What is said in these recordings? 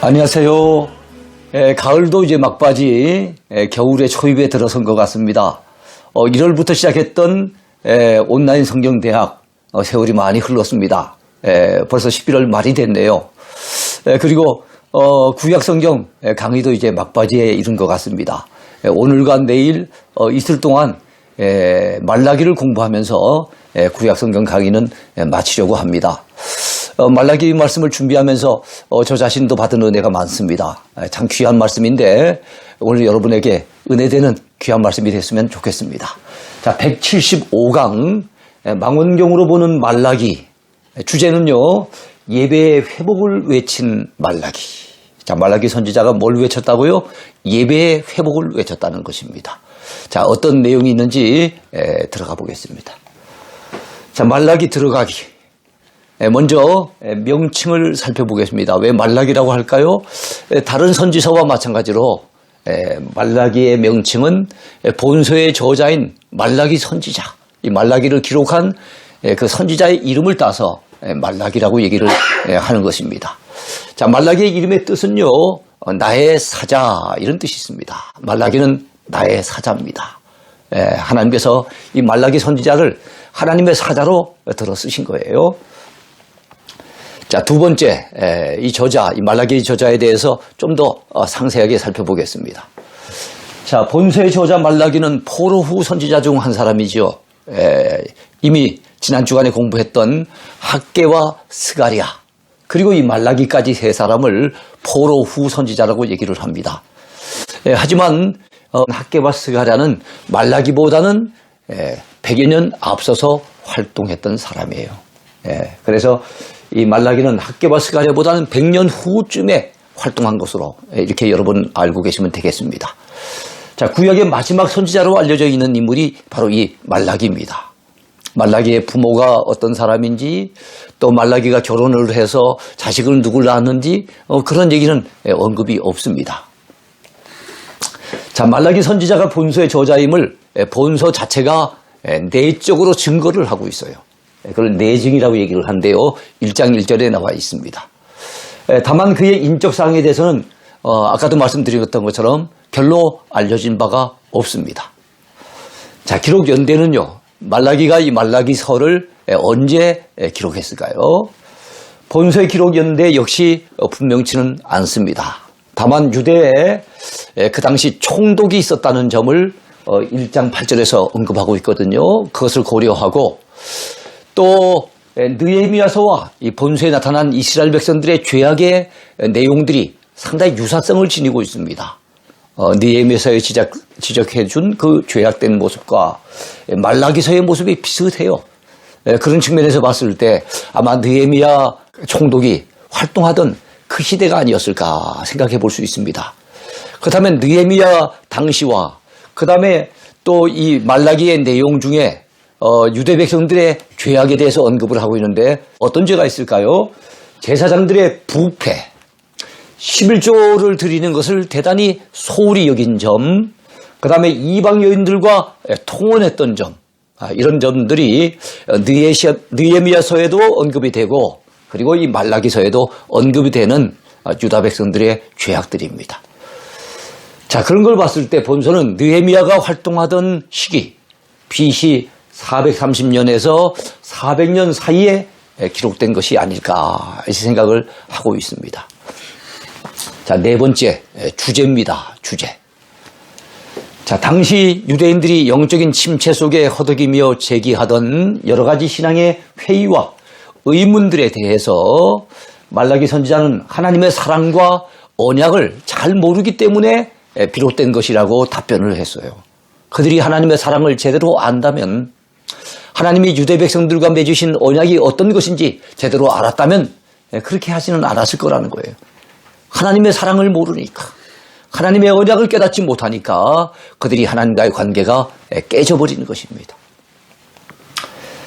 안녕하세요. 가을도 이제 막바지, 겨울의 초입에 들어선 것 같습니다. 1월부터 시작했던 온라인 성경대학, 세월이 많이 흘렀습니다. 벌써 11월 말이 됐네요. 그리고 구약성경 강의도 이제 막바지에 이른 것 같습니다. 오늘과 내일 이틀 동안 말라기를 공부하면서 구약성경 강의는 마치려고 합니다. 말라기 말씀을 준비하면서 저 자신도 받은 은혜가 많습니다. 참 귀한 말씀인데 오늘 여러분에게 은혜되는 귀한 말씀이 됐으면 좋겠습니다. 자, 175강 망원경으로 보는 말라기, 주제는요, 예배의 회복을 외친 말라기. 자, 말라기 선지자가 뭘 외쳤다고요? 예배의 회복을 외쳤다는 것입니다. 자, 어떤 내용이 있는지 들어가 보겠습니다. 자, 말라기 들어가기. 먼저 명칭을 살펴보겠습니다. 왜 말라기라고 할까요? 다른 선지서와 마찬가지로 말라기의 명칭은 본서의 저자인 말라기 선지자, 이 말라기를 기록한 그 선지자의 이름을 따서 말라기라고 얘기를 하는 것입니다. 자, 말라기의 이름의 뜻은요, 나의 사자, 이런 뜻이 있습니다. 말라기는 나의 사자입니다. 하나님께서 이 말라기 선지자를 하나님의 사자로 들어 쓰신 거예요. 자, 두 번째, 이 저자, 이 말라기 저자에 대해서 좀 더 상세하게 살펴보겠습니다. 자, 본서의 저자 말라기는 포로 후 선지자 중 한 사람이죠. 이미 지난 주간에 공부했던 학개와 스가랴, 그리고 이 말라기까지 세 사람을 포로 후 선지자라고 얘기를 합니다. 하지만 학개와 스가랴는 말라기보다는 100여 년 앞서서 활동했던 사람이에요. 그래서 이 말라기는 학개와 스가랴보다는 100년 후쯤에 활동한 것으로 이렇게 여러분 알고 계시면 되겠습니다. 자, 구약의 마지막 선지자로 알려져 있는 인물이 바로 이 말라기입니다. 말라기의 부모가 어떤 사람인지, 또 말라기가 결혼을 해서 자식을 누굴 낳았는지 그런 얘기는 언급이 없습니다. 자, 말라기 선지자가 본서의 저자임을 본서 자체가 내적으로 증거를 하고 있어요. 그걸 내증이라고 얘기를 한데요. 1장 1절에 나와 있습니다. 다만 그의 인적사항에 대해서는 아까도 말씀드렸던 것처럼 별로 알려진 바가 없습니다. 자, 기록 연대는요, 말라기가 이 말라기서를 언제 기록했을까요? 본서의 기록 연대 역시 분명치는 않습니다. 다만 유대에 그 당시 총독이 있었다는 점을 1장 8절에서 언급하고 있거든요. 그것을 고려하고 또 느헤미야서와 이 본서에 나타난 이스라엘 백성들의 죄악의 내용들이 상당히 유사성을 지니고 있습니다. 느헤미야서에 지적해 준 그 죄악된 모습과 말라기서의 모습이 비슷해요. 그런 측면에서 봤을 때 아마 느헤미야 총독이 활동하던 그 시대가 아니었을까 생각해 볼 수 있습니다. 그렇다면 느헤미야 당시와 그 다음에 또 이 말라기의 내용 중에 유대 백성들의 죄악에 대해서 언급을 하고 있는데 어떤 죄가 있을까요? 제사장들의 부패, 11조를 드리는 것을 대단히 소홀히 여긴 점, 그 다음에 이방 여인들과 통혼했던 점, 이런 점들이 느헤미야서에도 언급이 되고, 그리고 이 말라기서에도 언급이 되는 유다 백성들의 죄악들입니다. 자, 그런 걸 봤을 때 본서는 느헤미야가 활동하던 시기, BC 430년에서 400년 사이에 기록된 것이 아닐까 이 생각을 하고 있습니다. 자, 네 번째, 주제입니다. 주제. 자, 당시 유대인들이 영적인 침체 속에 허덕이며 제기하던 여러 가지 신앙의 회의와 의문들에 대해서 말라기 선지자는 하나님의 사랑과 언약을 잘 모르기 때문에 비롯된 것이라고 답변을 했어요. 그들이 하나님의 사랑을 제대로 안다면, 하나님이 유대 백성들과 맺으신 언약이 어떤 것인지 제대로 알았다면 그렇게 하지는 않았을 거라는 거예요. 하나님의 사랑을 모르니까, 하나님의 언약을 깨닫지 못하니까 그들이 하나님과의 관계가 깨져버리는 것입니다.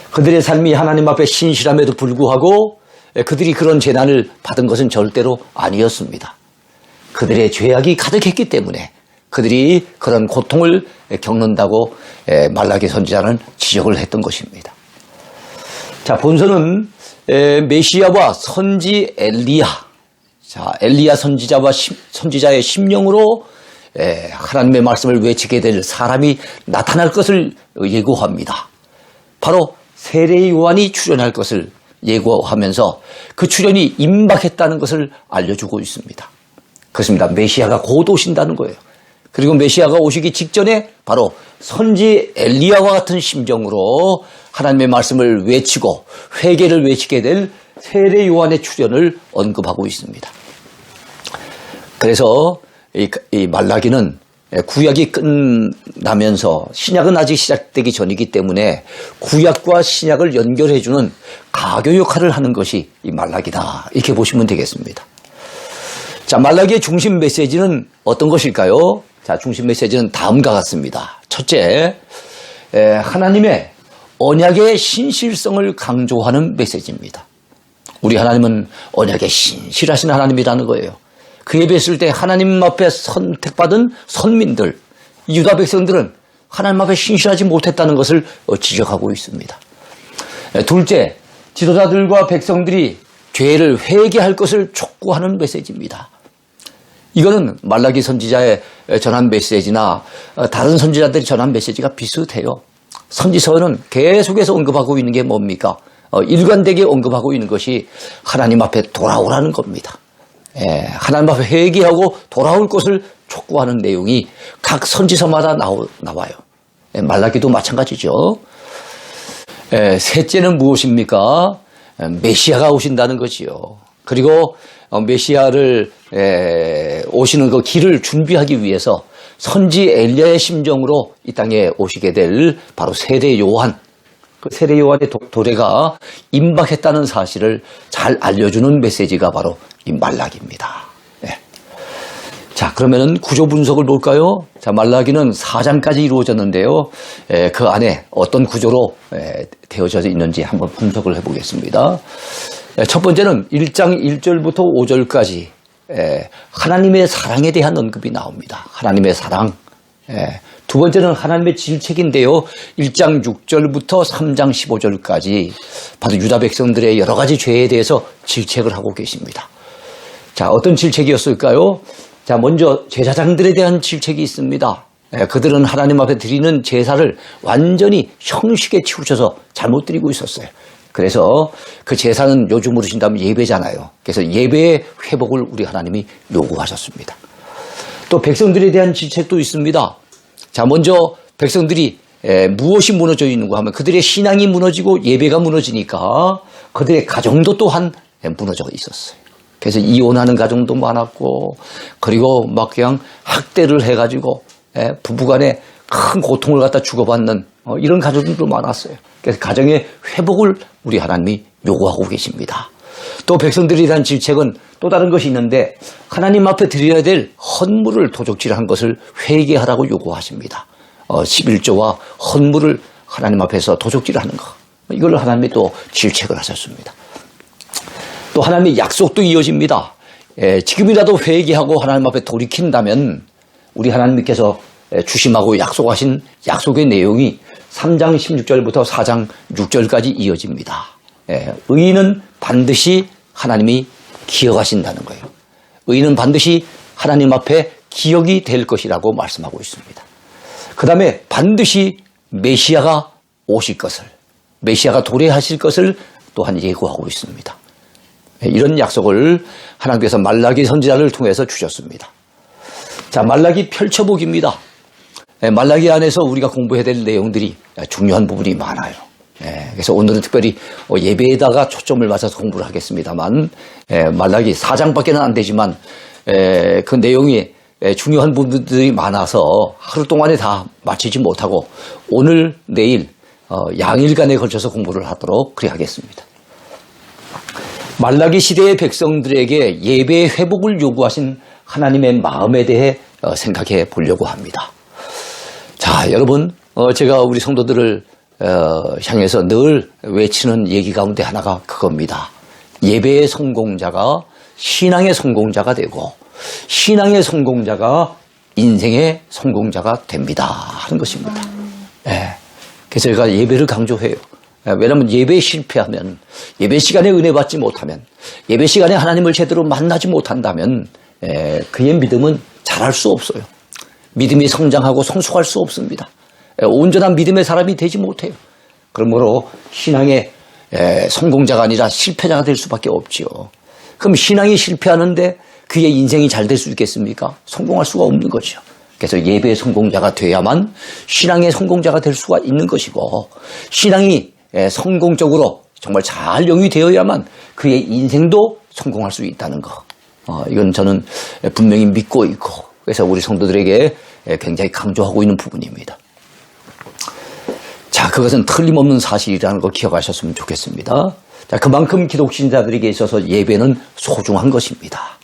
그들의 삶이 하나님 앞에 신실함에도 불구하고 그들이 그런 재난을 받은 것은 절대로 아니었습니다. 그들의 죄악이 가득했기 때문에 그들이 그런 고통을 겪는다고 말라기 선지자는 지적을 했던 것입니다. 자, 본서는 메시아와 선지 엘리야, 자, 엘리야 선지자의 심령으로 하나님의 말씀을 외치게 될 사람이 나타날 것을 예고합니다. 바로 세례 요한이 출현할 것을 예고하면서 그 출현이 임박했다는 것을 알려주고 있습니다. 그렇습니다. 메시아가 곧 오신다는 거예요. 그리고 메시아가 오시기 직전에 바로 선지 엘리야와 같은 심정으로 하나님의 말씀을 외치고 회개를 외치게 될 세례 요한의 출현을 언급하고 있습니다. 그래서 이 말라기는 구약이 끝나면서 신약은 아직 시작되기 전이기 때문에 구약과 신약을 연결해주는 가교 역할을 하는 것이 이 말라기다. 이렇게 보시면 되겠습니다. 자, 말라기의 중심 메시지는 어떤 것일까요? 자, 중심 메시지는 다음과 같습니다. 첫째, 하나님의 언약의 신실성을 강조하는 메시지입니다. 우리 하나님은 언약의 신실하신 하나님이라는 거예요. 그에 비했을 때 하나님 앞에 선택받은 선민들, 유다 백성들은 하나님 앞에 신실하지 못했다는 것을 지적하고 있습니다. 둘째, 지도자들과 백성들이 죄를 회개할 것을 촉구하는 메시지입니다. 이거는 말라기 선지자의 전한 메시지나 다른 선지자들이 전한 메시지가 비슷해요. 선지서는 계속해서 언급하고 있는 게 뭡니까? 일관되게 언급하고 있는 것이 하나님 앞에 돌아오라는 겁니다. 하나님 앞에 회개하고 돌아올 것을 촉구하는 내용이 각 선지서마다 나와요. 말라기도 마찬가지죠. 셋째는 무엇입니까? 메시아가 오신다는 거지요. 그리고 메시아를 오시는 그 길을 준비하기 위해서 선지 엘리야의 심정으로 이 땅에 오시게 될 바로 세례 요한, 그 세례 요한의 도래가 임박했다는 사실을 잘 알려주는 메시지가 바로 이 말라기입니다. 자, 그러면은 구조 분석을 볼까요? 자, 말라기는 4장까지 이루어졌는데요. 그 안에 어떤 구조로 되어져 있는지 한번 분석을 해보겠습니다. 첫 번째는 1장 1절부터 5절까지 하나님의 사랑에 대한 언급이 나옵니다. 하나님의 사랑. 두 번째는 하나님의 질책인데요. 1장 6절부터 3장 15절까지 바로 유다 백성들의 여러 가지 죄에 대해서 질책을 하고 계십니다. 자, 어떤 질책이었을까요? 자, 먼저 제사장들에 대한 질책이 있습니다. 그들은 하나님 앞에 드리는 제사를 완전히 형식에 치우쳐서 잘못 드리고 있었어요. 그래서 그 제사는 요즘 물으신다면 예배잖아요. 그래서 예배의 회복을 우리 하나님이 요구하셨습니다. 또 백성들에 대한 질책도 있습니다. 자, 먼저 백성들이 무엇이 무너져 있는가 하면 그들의 신앙이 무너지고 예배가 무너지니까 그들의 가정도 또한 무너져 있었어요. 그래서 이혼하는 가정도 많았고, 그리고 막 그냥 학대를 해가지고 부부간에 큰 고통을 갖다 주고받는 이런 가정들도 많았어요. 그래서 가정의 회복을 우리 하나님이 요구하고 계십니다. 또 백성들에 대한 질책은 또 다른 것이 있는데 하나님 앞에 드려야 될 헌물을 도적질한 것을 회개하라고 요구하십니다. 11조와 헌물을 하나님 앞에서 도적질하는 것, 이걸 하나님이 또 질책을 하셨습니다. 또 하나님의 약속도 이어집니다. 지금이라도 회개하고 하나님 앞에 돌이킨다면 우리 하나님께서 주심하고 약속하신 약속의 내용이 3장 16절부터 4장 6절까지 이어집니다. 의인은 반드시 하나님이 기억하신다는 거예요. 의인은 반드시 하나님 앞에 기억이 될 것이라고 말씀하고 있습니다. 그 다음에 반드시 메시아가 오실 것을, 메시아가 도래하실 것을 또한 예고하고 있습니다. 이런 약속을 하나님께서 말라기 선지자를 통해서 주셨습니다. 자, 말라기 펼쳐보기입니다. 말라기 안에서 우리가 공부해야 될 내용들이 중요한 부분이 많아요. 그래서 오늘은 특별히 예배에다가 초점을 맞춰서 공부를 하겠습니다만, 말라기 4장밖에는 안 되지만 그 내용이 중요한 부분들이 많아서 하루 동안에 다 마치지 못하고 오늘 내일 양일간에 걸쳐서 공부를 하도록 그리 하겠습니다. 말라기 시대의 백성들에게 예배의 회복을 요구하신 하나님의 마음에 대해 생각해 보려고 합니다. 자, 여러분, 제가 우리 성도들을 향해서 늘 외치는 얘기 가운데 하나가 그겁니다. 예배의 성공자가 신앙의 성공자가 되고 신앙의 성공자가 인생의 성공자가 됩니다 하는 것입니다. 그래서 제가 예배를 강조해요. 왜냐하면 예배에 실패하면, 예배 시간에 은혜 받지 못하면, 예배 시간에 하나님을 제대로 만나지 못한다면 그의 믿음은 자랄 수 없어요. 믿음이 성장하고 성숙할 수 없습니다. 온전한 믿음의 사람이 되지 못해요. 그러므로 신앙의 성공자가 아니라 실패자가 될 수밖에 없지요. 그럼 신앙이 실패하는데 그의 인생이 잘 될 수 있겠습니까? 성공할 수가 없는 거죠. 그래서 예배의 성공자가 돼야만 신앙의 성공자가 될 수가 있는 것이고, 신앙이 성공적으로 정말 잘 영위되어야만 그의 인생도 성공할 수 있다는 거. 이건 저는 분명히 믿고 있고, 그래서 우리 성도들에게 굉장히 강조하고 있는 부분입니다. 자, 그것은 틀림없는 사실이라는 거 기억하셨으면 좋겠습니다. 자, 그만큼 기독신자들에게 있어서 예배는 소중한 것입니다.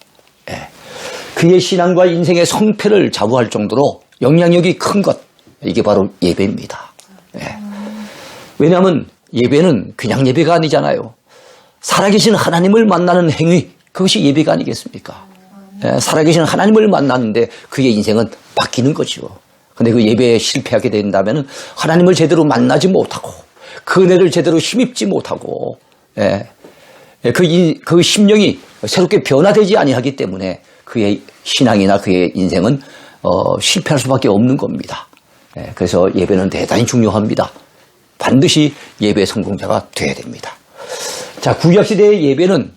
그의 신앙과 인생의 성패를 좌우할 정도로 영향력이 큰 것, 이게 바로 예배입니다. 왜냐하면 예배는 그냥 예배가 아니잖아요. 살아계신 하나님을 만나는 행위, 그것이 예배가 아니겠습니까? 살아계신 하나님을 만났는데 그의 인생은 바뀌는 거죠. 근데 그 예배에 실패하게 된다면 하나님을 제대로 만나지 못하고, 그 은혜를 제대로 힘입지 못하고, 그 심령이 새롭게 변화되지 아니하기 때문에 그의 신앙이나 그의 인생은 실패할 수밖에 없는 겁니다. 그래서 예배는 대단히 중요합니다. 반드시 예배 성공자가 되어야 됩니다. 자, 구약시대의 예배는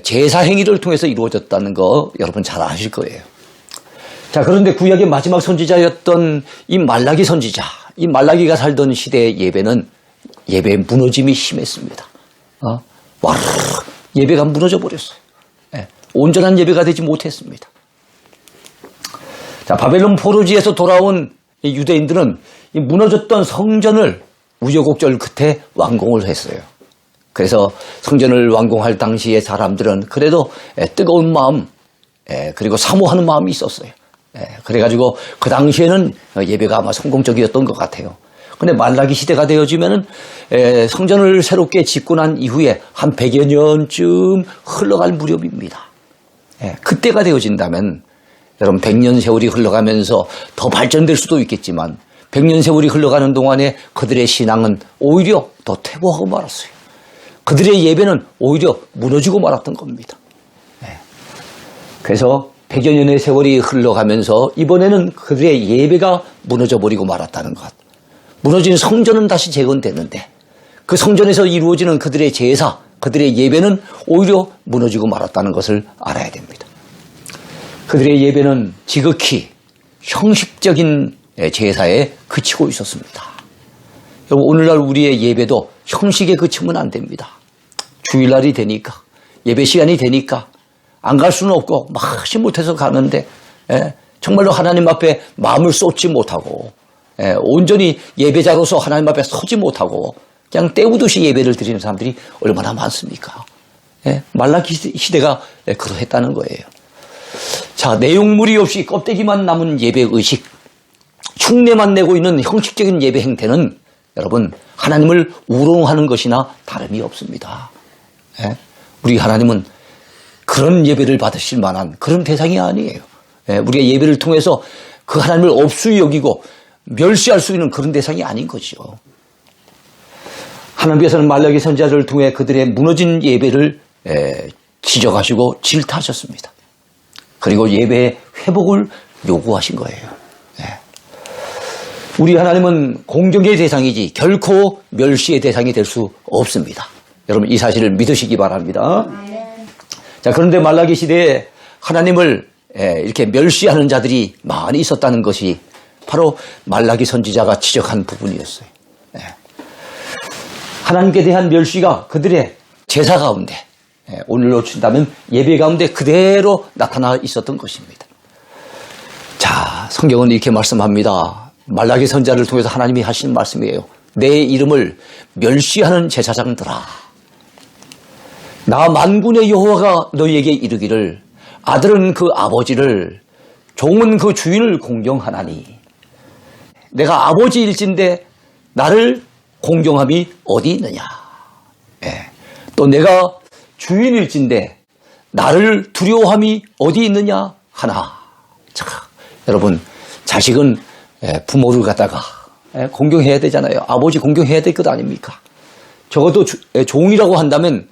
제사 행위를 통해서 이루어졌다는 거 여러분 잘 아실 거예요. 자, 그런데 구약의 마지막 선지자였던 이 말라기 선지자, 이 말라기가 살던 시대의 예배는 예배의 무너짐이 심했습니다. 와르르 예배가 무너져 버렸어요. 온전한 예배가 되지 못했습니다. 자, 바벨론 포로지에서 돌아온 이 유대인들은 이 무너졌던 성전을 우여곡절 끝에 완공을 했어요. 그래서 성전을 완공할 당시에 사람들은 그래도 뜨거운 마음, 그리고 사모하는 마음이 있었어요. 그래가지고 그 당시에는 예배가 아마 성공적이었던 것 같아요. 근데 말라기 시대가 되어지면은 성전을 새롭게 짓고 난 이후에 한 100여 년쯤 흘러갈 무렵입니다. 그때가 되어진다면 여러분 100년 세월이 흘러가면서 더 발전될 수도 있겠지만 100년 세월이 흘러가는 동안에 그들의 신앙은 오히려 더 퇴보하고 말았어요. 그들의 예배는 오히려 무너지고 말았던 겁니다. 그래서 100여 년의 세월이 흘러가면서 이번에는 그들의 예배가 무너져 버리고 말았다는 것. 무너진 성전은 다시 재건됐는데 그 성전에서 이루어지는 그들의 제사, 그들의 예배는 오히려 무너지고 말았다는 것을 알아야 됩니다. 그들의 예배는 지극히 형식적인 제사에 그치고 있었습니다. 여러분, 오늘날 우리의 예배도 형식에 그치면 안 됩니다. 주일날이 되니까, 예배 시간이 되니까 안 갈 수는 없고 마치 못해서 가는데 정말로 하나님 앞에 마음을 쏟지 못하고 온전히 예배자로서 하나님 앞에 서지 못하고 그냥 때우듯이 예배를 드리는 사람들이 얼마나 많습니까? 말라기 시대가 그러했다는 거예요. 자, 내용물이 없이 껍데기만 남은 예배 의식, 흉내만 내고 있는 형식적인 예배 행태는 여러분 하나님을 우롱하는 것이나 다름이 없습니다. 우리 하나님은 그런 예배를 받으실 만한 그런 대상이 아니에요. 우리가 예배를 통해서 그 하나님을 업수히 여기고 멸시할 수 있는 그런 대상이 아닌 거죠. 하나님께서는 말라기 선지자를 통해 그들의 무너진 예배를 지적하시고 질타하셨습니다. 그리고 예배의 회복을 요구하신 거예요. 우리 하나님은 공경의 대상이지 결코 멸시의 대상이 될 수 없습니다. 여러분 이 사실을 믿으시기 바랍니다. 자, 그런데 말라기 시대에 하나님을 이렇게 멸시하는 자들이 많이 있었다는 것이 바로 말라기 선지자가 지적한 부분이었어요. 하나님께 대한 멸시가 그들의 제사 가운데, 오늘로 친다면 예배 가운데 그대로 나타나 있었던 것입니다. 자, 성경은 이렇게 말씀합니다. 말라기 선지자를 통해서 하나님이 하신 말씀이에요. 내 이름을 멸시하는 제사장들아, 나 만군의 여호와가 너희에게 이르기를 아들은 그 아버지를, 종은 그 주인을 공경하나니 내가 아버지일진데 나를 공경함이 어디 있느냐. 또 내가 주인일진데 나를 두려워함이 어디 있느냐 하나. 자, 여러분 자식은 부모를 갖다가 공경해야 되잖아요. 아버지 공경해야 될 것 아닙니까? 적어도 종이라고 한다면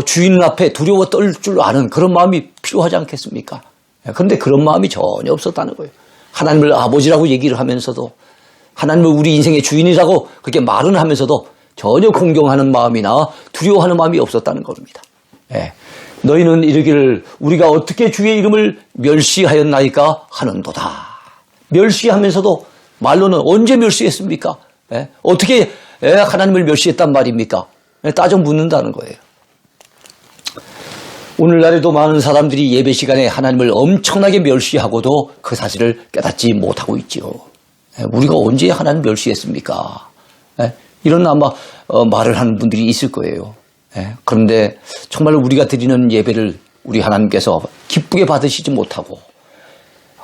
주인 앞에 두려워 떨 줄 아는 그런 마음이 필요하지 않겠습니까? 그런데 그런 마음이 전혀 없었다는 거예요. 하나님을 아버지라고 얘기를 하면서도 하나님을 우리 인생의 주인이라고 그렇게 말은 하면서도 전혀 공경하는 마음이나 두려워하는 마음이 없었다는 겁니다. 너희는 이르기를 우리가 어떻게 주의 이름을 멸시하였나이까 하는도다. 멸시하면서도 말로는 언제 멸시했습니까? 어떻게 하나님을 멸시했단 말입니까? 따져 묻는다는 거예요. 오늘날에도 많은 사람들이 예배 시간에 하나님을 엄청나게 멸시하고도 그 사실을 깨닫지 못하고 있지요. 우리가 언제 하나님 멸시했습니까? 이런 아마 말을 하는 분들이 있을 거예요. 그런데 정말 우리가 드리는 예배를 우리 하나님께서 기쁘게 받으시지 못하고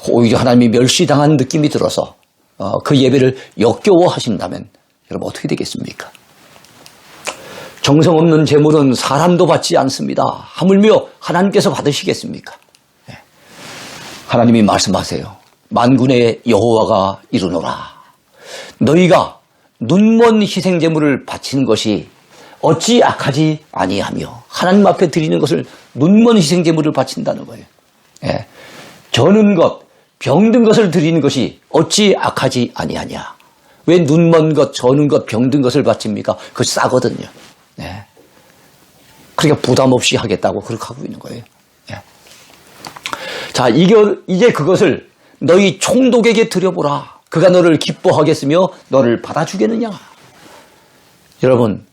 오히려 하나님이 멸시당한 느낌이 들어서 그 예배를 역겨워하신다면 여러분 어떻게 되겠습니까? 정성 없는 제물은 사람도 받지 않습니다. 하물며 하나님께서 받으시겠습니까? 하나님이 말씀하세요. 만군의 여호와가 이르노라. 너희가 눈먼 희생 제물을 바치는 것이 어찌 악하지 아니하며 하나님 앞에 드리는 것을 눈먼 희생 제물을 바친다는 거예요. 저는 것, 병든 것을 드리는 것이 어찌 악하지 아니하냐. 왜 눈먼 것, 저는 것, 병든 것을 바칩니까? 그것이 싸거든요. 그러니까 부담 없이 하겠다고 그렇게 하고 있는 거예요. 자, 이제 그것을 너희 총독에게 드려보라. 그가 너를 기뻐하겠으며 너를 받아주겠느냐. 여러분,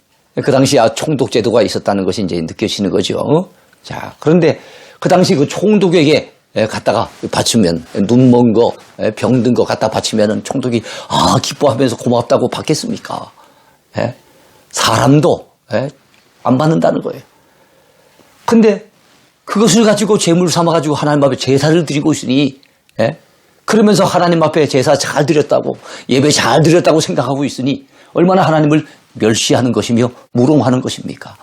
그 당시 총독 제도가 있었다는 것이 이제 느껴지는 거죠. 자, 그런데 그 당시 그 총독에게 갖다가 바치면 눈먼 거, 병든 거 갖다 바치면은 총독이 기뻐하면서 고맙다고 받겠습니까? 사람도 안 받는다는 거예요. 근데 그것을 가지고 제물 삼아가지고 하나님 앞에 제사를 드리고 있으니, 그러면서 하나님 앞에 제사 잘 드렸다고, 예배 잘 드렸다고 생각하고 있으니 얼마나 하나님을 멸시하는 것이며 무롱하는 것입니까?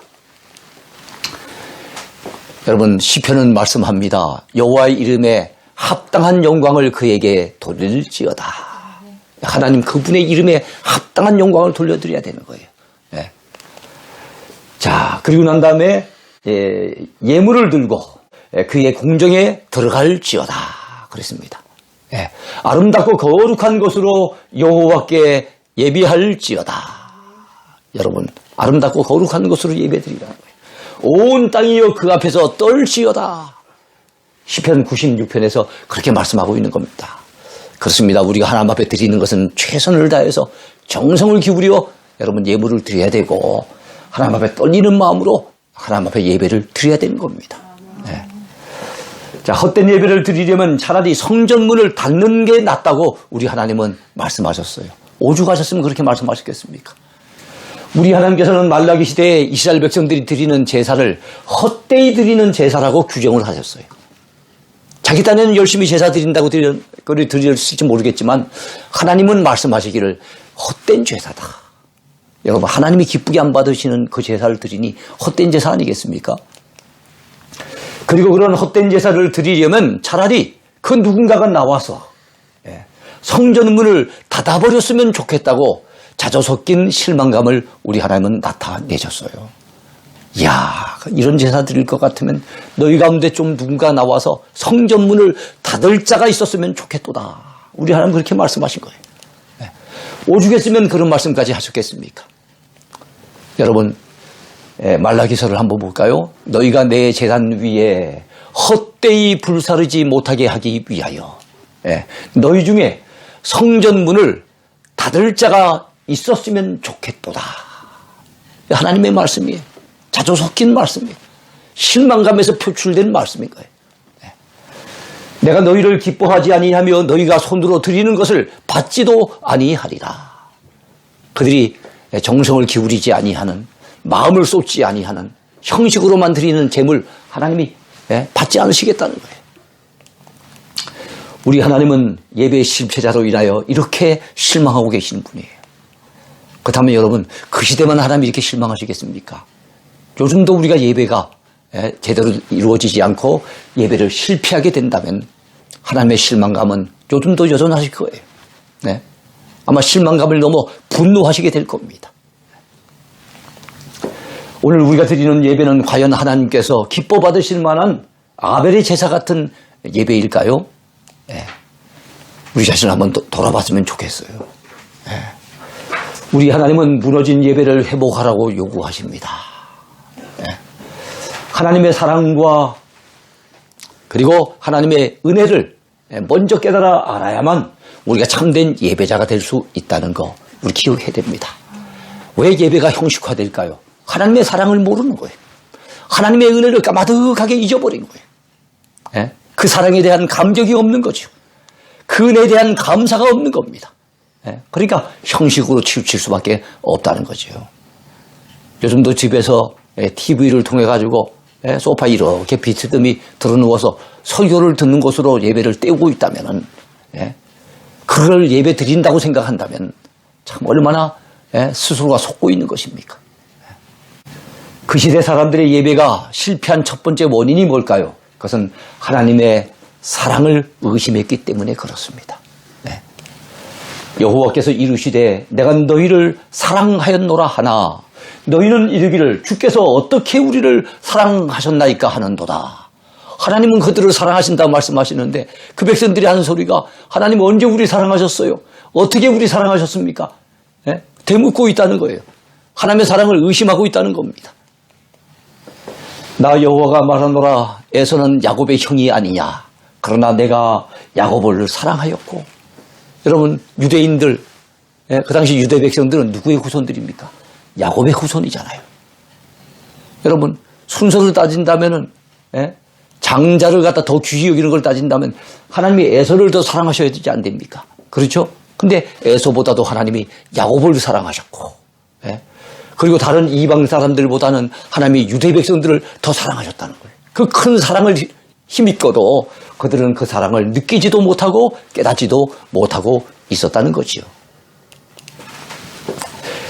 여러분, 시편은 말씀합니다. 여호와의 이름에 합당한 영광을 그에게 돌릴지어다. 하나님 그분의 이름에 합당한 영광을 돌려드려야 되는 거예요. 자, 그리고 난 다음에 예물을 들고 그의 공정에 들어갈지어다 그랬습니다. 아름답고 거룩한 것으로 여호와께 예비할지어다. 여러분, 아름답고 거룩한 것으로 예배드리라는 거예요. 온 땅이여 그 앞에서 떨지어다. 시편 96편에서 그렇게 말씀하고 있는 겁니다. 그렇습니다. 우리가 하나님 앞에 드리는 것은 최선을 다해서 정성을 기울여 여러분 예물을 드려야 되고 하나님 앞에 떨리는 마음으로 하나님 앞에 예배를 드려야 되는 겁니다. 자, 헛된 예배를 드리려면 차라리 성전문을 닫는 게 낫다고 우리 하나님은 말씀하셨어요. 오죽하셨으면 그렇게 말씀하셨겠습니까? 우리 하나님께서는 말라기 시대에 이스라엘 백성들이 드리는 제사를 헛되이 드리는 제사라고 규정을 하셨어요. 자기 딴에는 열심히 제사 드린다고 드렸을지 모르겠지만 하나님은 말씀하시기를 헛된 제사다. 여러분, 하나님이 기쁘게 안 받으시는 그 제사를 드리니 헛된 제사 아니겠습니까? 그리고 그런 헛된 제사를 드리려면 차라리 그 누군가가 나와서 성전문을 닫아버렸으면 좋겠다고 자조 섞인 실망감을 우리 하나님은 나타내셨어요. 이야, 이런 제사 드릴 것 같으면 너희 가운데 좀 누군가 나와서 성전문을 닫을 자가 있었으면 좋겠도다. 우리 하나님 그렇게 말씀하신 거예요. 오죽했으면 그런 말씀까지 하셨겠습니까? 여러분, 말라기서를 한번 볼까요? 너희가 내 제단 위에 헛되이 불사르지 못하게 하기 위하여 너희 중에 성전문을 닫을 자가 있었으면 좋겠도다. 하나님의 말씀이에요. 자주 섞인 말씀이에요. 실망감에서 표출된 말씀인 거예요. 내가 너희를 기뻐하지 아니하며 너희가 손으로 드리는 것을 받지도 아니하리라. 그들이 정성을 기울이지 아니하는, 마음을 쏟지 아니하는 형식으로만 드리는 재물 하나님이 받지 않으시겠다는 거예요. 우리 하나님은 예배 실패자로 인하여 이렇게 실망하고 계시는 분이에요. 그렇다면 여러분, 그 시대만 하나님이 이렇게 실망하시겠습니까? 요즘도 우리가 예배가 제대로 이루어지지 않고 예배를 실패하게 된다면 하나님의 실망감은 요즘도 여전하실 거예요. 아마 실망감을 넘어 분노하시게 될 겁니다. 오늘 우리가 드리는 예배는 과연 하나님께서 기뻐 받으실 만한 아벨의 제사 같은 예배일까요? 예. 우리 자신을 한번 돌아봤으면 좋겠어요. 예. 우리 하나님은 무너진 예배를 회복하라고 요구하십니다. 예. 하나님의 사랑과 그리고 하나님의 은혜를 먼저 깨달아 알아야만 우리가 참된 예배자가 될 수 있다는 거 우리 기억해야 됩니다. 왜 예배가 형식화될까요? 하나님의 사랑을 모르는 거예요. 하나님의 은혜를 까마득하게 잊어버린 거예요. 예? 그 사랑에 대한 감격이 없는 거죠. 그 은혜에 대한 감사가 없는 겁니다. 예? 그러니까 형식으로 치우칠 수밖에 없다는 거죠. 요즘도 집에서 TV를 통해 가지고 소파 이렇게 비스듬히 들어누워서 설교를 듣는 것으로 예배를 때우고 있다면은 그걸 예배 드린다고 생각한다면 참 얼마나 스스로가 속고 있는 것입니까? 그 시대 사람들의 예배가 실패한 첫 번째 원인이 뭘까요? 그것은 하나님의 사랑을 의심했기 때문에 그렇습니다. 여호와께서 이르시되 내가 너희를 사랑하였노라 하나 너희는 이르기를 주께서 어떻게 우리를 사랑하셨나이까 하는도다. 하나님은 그들을 사랑하신다 말씀하시는데 그 백성들이 하는 소리가 하나님 언제 우리 사랑하셨어요? 어떻게 우리 사랑하셨습니까? 되묻고 있다는 거예요. 하나님의 사랑을 의심하고 있다는 겁니다. 나 여호와가 말하노라 에서는 야곱의 형이 아니냐. 그러나 내가 야곱을 사랑하였고. 여러분 유대인들 그 당시 유대 백성들은 누구의 후손들입니까? 야곱의 후손이잖아요. 여러분 순서를 따진다면은 장자를 갖다 더 귀히 여기는 걸 따진다면 하나님이 에서를 더 사랑하셔야 되지 않습니까? 그렇죠? 근데 에서보다도 하나님이 야곱을 사랑하셨고 그리고 다른 이방 사람들보다는 하나님이 유대 백성들을 더 사랑하셨다는 거예요. 그 큰 사랑을 힘입고도 그들은 그 사랑을 느끼지도 못하고 깨닫지도 못하고 있었다는 거지요.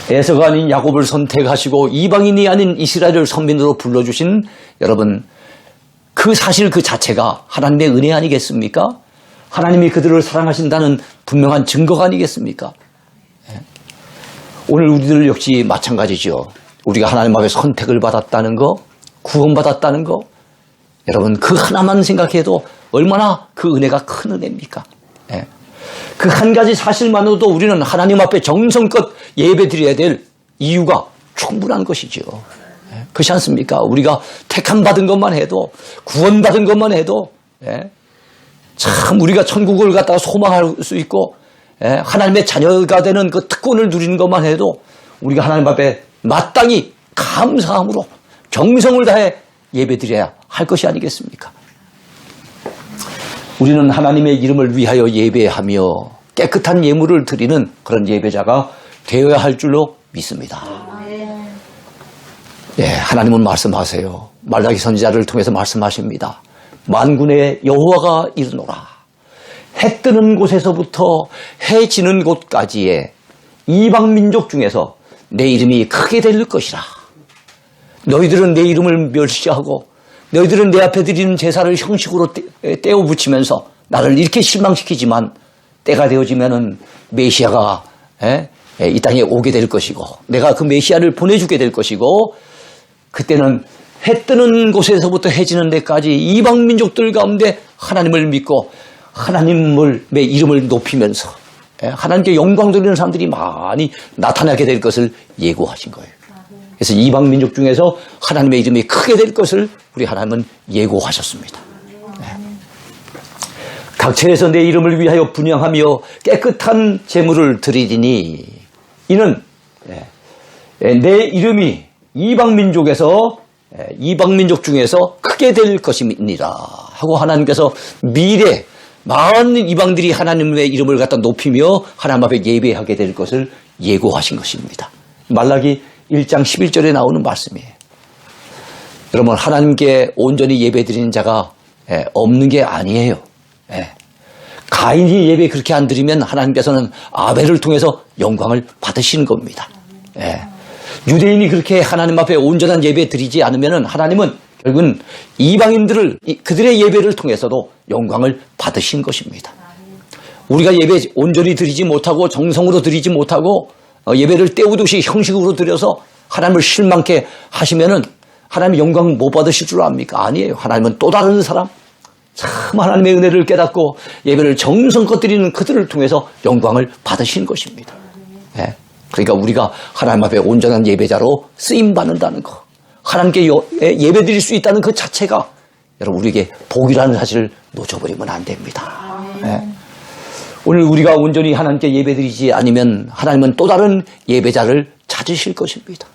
에서가 아닌 야곱을 선택하시고 이방인이 아닌 이스라엘을 선민으로 불러주신 여러분 그 사실 그 자체가 하나님의 은혜 아니겠습니까? 하나님이 그들을 사랑하신다는 분명한 증거가 아니겠습니까? 오늘 우리들 역시 마찬가지죠. 우리가 하나님 앞에 선택을 받았다는 거, 구원받았다는 거 여러분 그 하나만 생각해도 얼마나 그 은혜가 큰 은혜입니까? 그 한 가지 사실만으로도 우리는 하나님 앞에 정성껏 예배드려야 될 이유가 충분한 것이죠. 그렇지 않습니까? 우리가 택함 받은 것만 해도 구원받은 것만 해도 참 우리가 천국을 갖다가 소망할 수 있고 하나님의 자녀가 되는 그 특권을 누리는 것만 해도 우리가 하나님 앞에 마땅히 감사함으로 정성을 다해 예배드려야 할 것이 아니겠습니까? 우리는 하나님의 이름을 위하여 예배하며 깨끗한 예물을 드리는 그런 예배자가 되어야 할 줄로 믿습니다. 하나님은 말씀하세요. 말라기 선지자를 통해서 말씀하십니다. 만군의 여호와가 이르노라. 해 뜨는 곳에서부터 해 지는 곳까지의 이방 민족 중에서 내 이름이 크게 될 것이라. 너희들은 내 이름을 멸시하고 너희들은 내 앞에 드리는 제사를 형식으로 떼어 붙이면서 나를 이렇게 실망시키지만 때가 되어지면은 메시아가 이 땅에 오게 될 것이고 내가 그 메시아를 보내주게 될 것이고 그때는 해 뜨는 곳에서부터 해 지는 데까지 이방 민족들 가운데 하나님을 믿고 하나님의 이름을 높이면서 하나님께 영광 돌리는 사람들이 많이 나타나게 될 것을 예고하신 거예요. 그래서 이방 민족 중에서 하나님의 이름이 크게 될 것을 우리 하나님은 예고하셨습니다. 각처에서 내 이름을 위하여 분향하며 깨끗한 제물을 드리리니 이는 내 이름이 이방 민족 중에서 크게 될 것임이니라 하고 하나님께서 미래 많은 이방들이 하나님의 이름을 갖다 높이며 하나님 앞에 예배하게 될 것을 예고하신 것입니다. 말라기 1장 11절에 나오는 말씀이에요. 여러분 하나님께 온전히 예배드리는 자가 없는 게 아니에요. 가인이 예배 그렇게 안 드리면 하나님께서는 아벨을 통해서 영광을 받으시는 겁니다. 유대인이 그렇게 하나님 앞에 온전한 예배 드리지 않으면 하나님은 결국은 이방인들을 그들의 예배를 통해서도 영광을 받으신 것입니다. 우리가 예배 온전히 드리지 못하고 정성으로 드리지 못하고 예배를 때우듯이 형식으로 드려서 하나님을 실망케 하시면은 하나님의 영광 못 받으실 줄 압니까? 아니에요. 하나님은 또 다른 사람, 참 하나님의 은혜를 깨닫고 예배를 정성껏 드리는 그들을 통해서 영광을 받으시는 것입니다. 예. 그러니까 우리가 하나님 앞에 온전한 예배자로 쓰임받는다는 거, 하나님께 예배 드릴 수 있다는 그 자체가 여러분 우리에게 복이라는 사실을 놓쳐버리면 안 됩니다. 예. 오늘 우리가 온전히 하나님께 예배 드리지 않으면 하나님은 또 다른 예배자를 찾으실 것입니다.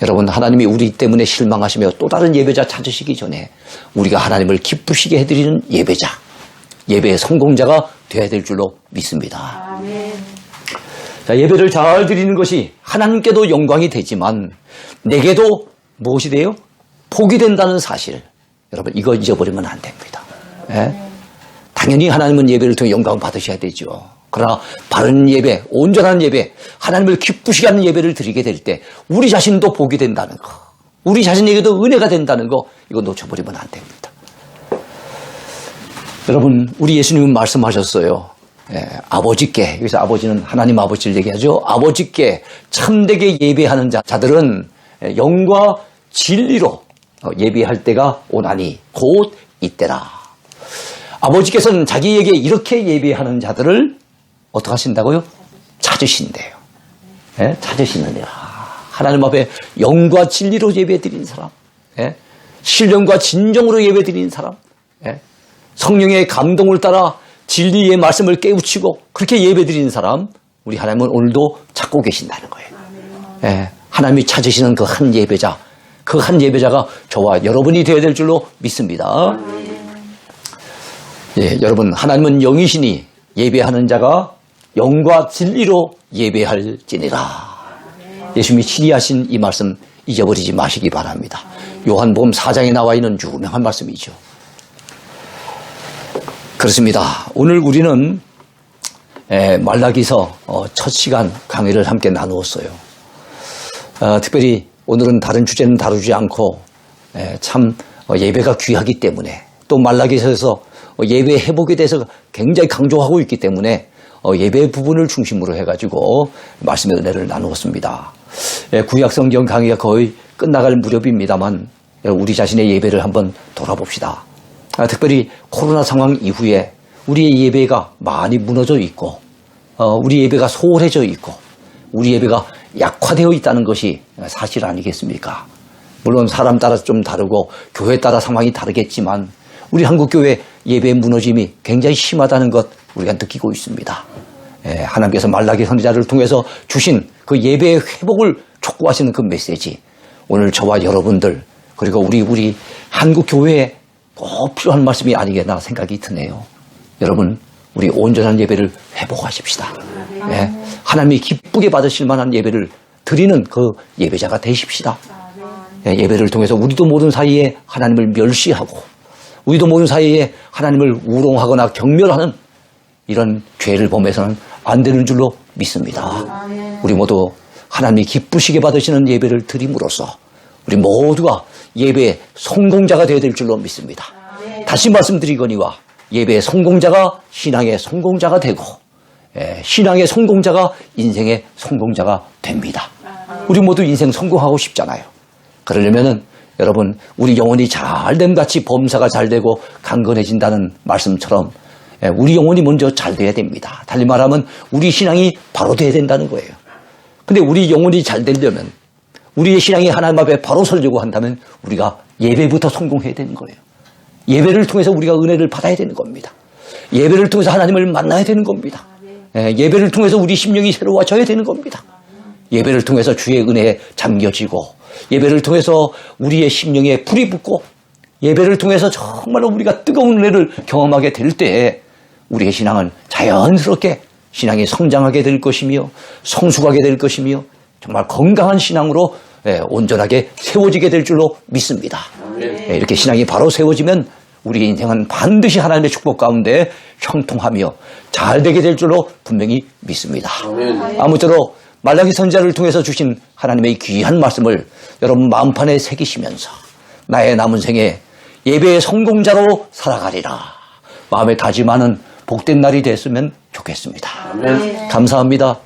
여러분, 하나님이 우리 때문에 실망하시며 또 다른 예배자 찾으시기 전에 우리가 하나님을 기쁘시게 해드리는 예배자, 예배의 성공자가 되어야 될 줄로 믿습니다. 자, 예배를 잘 드리는 것이 하나님께도 영광이 되지만 내게도 무엇이 돼요? 복이 된다는 사실. 여러분, 이거 잊어버리면 안 됩니다. 예? 당연히 하나님은 예배를 통해 영광 받으셔야 되죠. 그러나 바른 예배, 온전한 예배, 하나님을 기쁘시게 하는 예배를 드리게 될 때 우리 자신도 복이 된다는 거, 우리 자신에게도 은혜가 된다는 거, 이거 놓쳐버리면 안 됩니다. 여러분, 우리 예수님은 말씀하셨어요. 아버지께, 여기서 아버지는 하나님 아버지를 얘기하죠. 아버지께 참되게 예배하는 자들은 영과 진리로 예배할 때가 오나니 곧 이때라. 아버지께서는 자기에게 이렇게 예배하는 자들을 어떻게 하신다고요? 찾으신대요. 예? 찾으시느니라. 하나님 앞에 영과 진리로 예배드리는 사람, 예? 신령과 진정으로 예배드리는 사람, 예? 성령의 감동을 따라 진리의 말씀을 깨우치고 그렇게 예배드리는 사람, 우리 하나님은 오늘도 찾고 계신다는 거예요. 예? 하나님이 찾으시는 그 한 예배자, 그 한 예배자가 저와 여러분이 되어야 될 줄로 믿습니다. 예, 여러분, 하나님은 영이시니 예배하는 자가 영과 진리로 예배할지니라. 예수님이 친히 하신 이 말씀 잊어버리지 마시기 바랍니다. 요한복음 4장에 나와 있는 유명한 말씀이죠. 그렇습니다. 오늘 우리는 말라기서 첫 시간 강의를 함께 나누었어요. 특별히 오늘은 다른 주제는 다루지 않고 참 예배가 귀하기 때문에 또 말라기서에서 예배 회복에 대해서 굉장히 강조하고 있기 때문에 예배 부분을 중심으로 해가지고 말씀의 은혜를 나누었습니다. 구약 성경 강의가 거의 끝나갈 무렵입니다만 우리 자신의 예배를 한번 돌아봅시다. 특별히 코로나 상황 이후에 우리의 예배가 많이 무너져 있고 우리 예배가 소홀해져 있고 우리 예배가 약화되어 있다는 것이 사실 아니겠습니까? 물론 사람 따라 좀 다르고 교회 따라 상황이 다르겠지만 우리 한국교회 예배의 무너짐이 굉장히 심하다는 것 우리가 느끼고 있습니다. 하나님께서 말라기 선지자를 통해서 주신 그 예배의 회복을 촉구하시는 그 메시지, 오늘 저와 여러분들 그리고 우리 한국교회에 꼭 필요한 말씀이 아니겠나 생각이 드네요. 여러분, 우리 온전한 예배를 회복하십시다. 하나님이 기쁘게 받으실 만한 예배를 드리는 그 예배자가 되십시다. 예배를 통해서 우리도 모든 사이에 하나님을 멸시하고 우리도 모든 사이에 하나님을 우롱하거나 경멸하는 이런 죄를 범해서는 안 되는 줄로 믿습니다. 우리 모두 하나님이 기쁘시게 받으시는 예배를 드림으로써 우리 모두가 예배의 성공자가 되어야 될 줄로 믿습니다. 다시 말씀드리거니와 예배의 성공자가 신앙의 성공자가 되고 신앙의 성공자가 인생의 성공자가 됩니다. 우리 모두 인생 성공하고 싶잖아요. 그러려면은 여러분, 우리 영혼이 잘됨 같이 범사가 잘되고 강건해진다는 말씀처럼 우리 영혼이 먼저 잘 돼야 됩니다. 달리 말하면 우리 신앙이 바로 돼야 된다는 거예요. 근데 우리 영혼이 잘 되려면 우리의 신앙이 하나님 앞에 바로 서려고 한다면 우리가 예배부터 성공해야 되는 거예요. 예배를 통해서 우리가 은혜를 받아야 되는 겁니다. 예배를 통해서 하나님을 만나야 되는 겁니다. 예배를 통해서 우리 심령이 새로워져야 되는 겁니다. 예배를 통해서 주의 은혜에 잠겨지고 예배를 통해서 우리의 심령에 불이 붙고 예배를 통해서 정말로 우리가 뜨거운 은혜를 경험하게 될 때 우리의 신앙은 자연스럽게 신앙이 성장하게 될 것이며 성숙하게 될 것이며 정말 건강한 신앙으로 온전하게 세워지게 될 줄로 믿습니다. 이렇게 신앙이 바로 세워지면 우리의 인생은 반드시 하나님의 축복 가운데 형통하며 잘 되게 될 줄로 분명히 믿습니다. 아무쪼록 말라기 선지자를 통해서 주신 하나님의 귀한 말씀을 여러분 마음판에 새기시면서 나의 남은 생에 예배의 성공자로 살아가리라 마음에 다짐하는 복된 날이 됐으면 좋겠습니다. 감사합니다.